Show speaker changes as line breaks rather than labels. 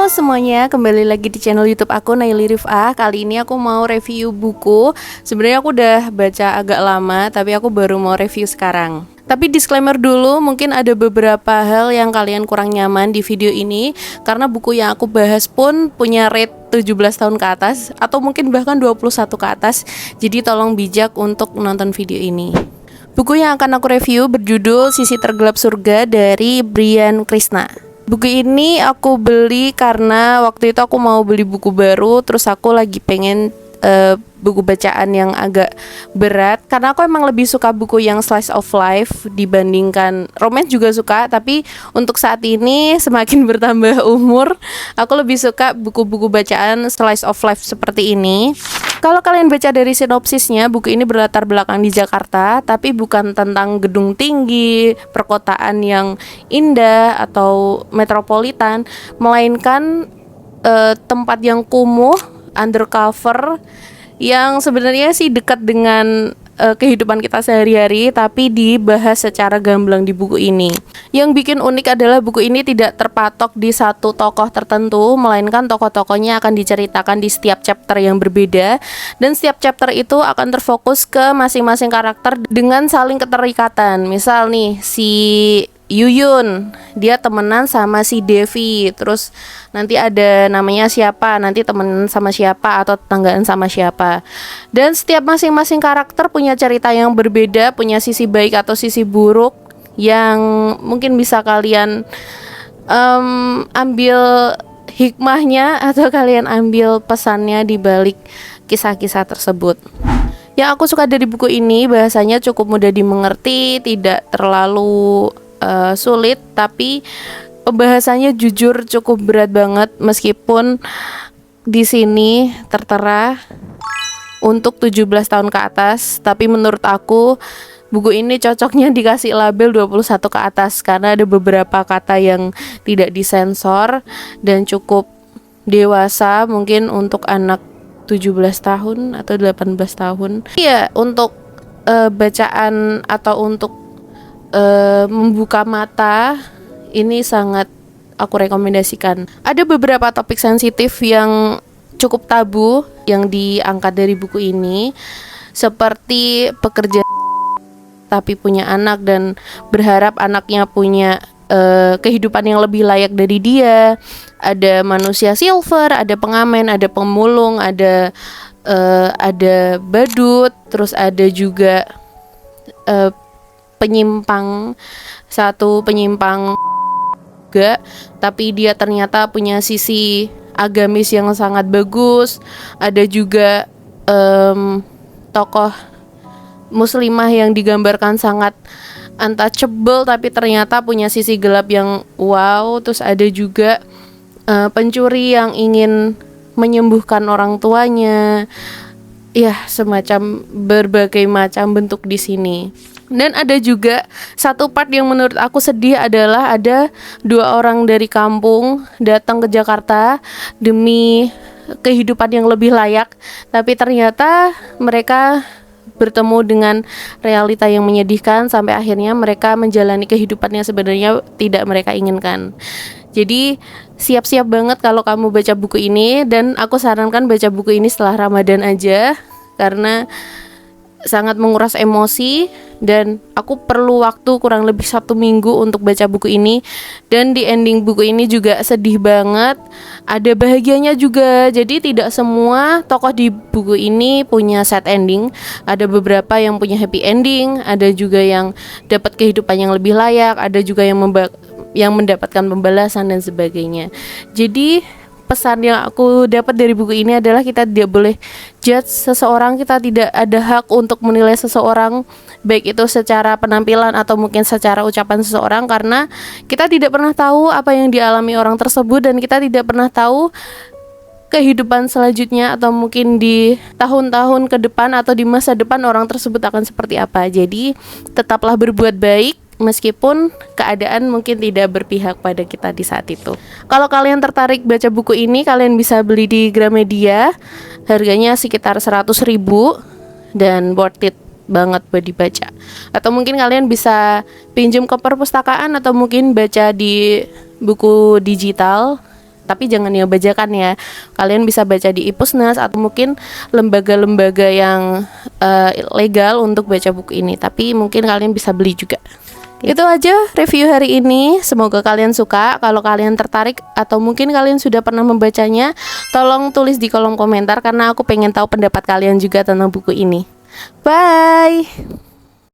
Halo semuanya, kembali lagi di channel YouTube aku Naili Rifah. Kali ini aku mau review buku. Sebenarnya aku udah baca agak lama, tapi aku baru mau review sekarang. Tapi disclaimer dulu, mungkin ada beberapa hal yang kalian kurang nyaman di video ini karena buku yang aku bahas pun punya rate 17 tahun ke atas atau mungkin bahkan 21 ke atas. Jadi tolong bijak untuk nonton video ini. Buku yang akan aku review berjudul Sisi Tergelap Surga dari Brian Krishna. Buku ini aku beli karena waktu itu aku mau beli buku baru, terus aku lagi pengen buku bacaan yang agak berat karena aku emang lebih suka buku yang slice of life dibandingkan romance. Juga suka, tapi untuk saat ini semakin bertambah umur aku lebih suka buku-buku bacaan slice of life seperti ini. Kalau kalian baca dari sinopsisnya, buku ini berlatar belakang di Jakarta, tapi bukan tentang gedung tinggi, perkotaan yang indah atau metropolitan, melainkan tempat yang kumuh, undercover, yang sebenarnya sih dekat dengan kehidupan kita sehari-hari, tapi dibahas secara gamblang di buku ini. Yang bikin unik adalah buku ini tidak terpatok di satu tokoh tertentu, melainkan tokoh-tokohnya akan diceritakan di setiap chapter yang berbeda, dan setiap chapter itu akan terfokus ke masing-masing karakter dengan saling keterikatan. Misal nih, si Yuyun, dia temenan sama si Devi, terus nanti ada namanya siapa, nanti temenan sama siapa atau tetanggaan sama siapa. Dan setiap masing-masing karakter punya cerita yang berbeda, punya sisi baik atau sisi buruk yang mungkin bisa kalian ambil hikmahnya atau kalian ambil pesannya di balik kisah-kisah tersebut. Yang aku suka dari buku ini, bahasanya cukup mudah dimengerti, tidak terlalu sulit, tapi pembahasannya jujur cukup berat banget, meskipun di sini tertera untuk 17 tahun ke atas, tapi menurut aku buku ini cocoknya dikasih label 21 ke atas karena ada beberapa kata yang tidak disensor dan cukup dewasa mungkin untuk anak 17 tahun atau 18 tahun. Iya, untuk bacaan atau untuk membuka mata ini sangat aku rekomendasikan. Ada beberapa topik sensitif yang cukup tabu yang diangkat dari buku ini, seperti pekerja tapi punya anak dan berharap anaknya punya kehidupan yang lebih layak dari dia. Ada manusia silver, ada pengamen, ada pemulung, ada badut, terus ada juga penyimpang, satu penyimpang juga, tapi dia ternyata punya sisi agamis yang sangat bagus. Ada juga tokoh muslimah yang digambarkan sangat untouchable, tapi ternyata punya sisi gelap yang wow. Terus ada juga pencuri yang ingin menyembuhkan orang tuanya. Ya, semacam berbagai macam bentuk di sini. Dan ada juga satu part yang menurut aku sedih, adalah ada dua orang dari kampung datang ke Jakarta demi kehidupan yang lebih layak, tapi ternyata mereka bertemu dengan realita yang menyedihkan sampai akhirnya mereka menjalani kehidupan yang sebenarnya tidak mereka inginkan. Jadi siap-siap banget kalau kamu baca buku ini, dan aku sarankan baca buku ini setelah Ramadan aja karena sangat menguras emosi, dan aku perlu waktu kurang lebih 1 minggu untuk baca buku ini. Dan di ending buku ini juga sedih banget, ada bahagianya juga. Jadi tidak semua tokoh di buku ini punya sad ending. Ada beberapa yang punya happy ending, ada juga yang dapat kehidupan yang lebih layak, ada juga yang mendapatkan pembalasan dan sebagainya. Jadi pesan yang aku dapat dari buku ini adalah kita tidak boleh judge seseorang, kita tidak ada hak untuk menilai seseorang, baik itu secara penampilan atau mungkin secara ucapan seseorang, karena kita tidak pernah tahu apa yang dialami orang tersebut, dan kita tidak pernah tahu kehidupan selanjutnya atau mungkin di tahun-tahun ke depan atau di masa depan orang tersebut akan seperti apa. Jadi tetaplah berbuat baik meskipun keadaan mungkin tidak berpihak pada kita di saat itu. Kalau kalian tertarik baca buku ini, kalian bisa beli di Gramedia. Harganya sekitar 100.000 dan worth it banget buat dibaca. Atau mungkin kalian bisa pinjam ke perpustakaan atau mungkin baca di buku digital tapi jangan yang bajakan ya. Kalian bisa baca di Ipusnas atau mungkin lembaga-lembaga yang legal untuk baca buku ini. Tapi mungkin kalian bisa beli juga. Itu aja review hari ini. Semoga kalian suka. Kalau kalian tertarik atau mungkin kalian sudah pernah membacanya, tolong tulis di kolom komentar karena aku pengen tahu pendapat kalian juga tentang buku ini. Bye.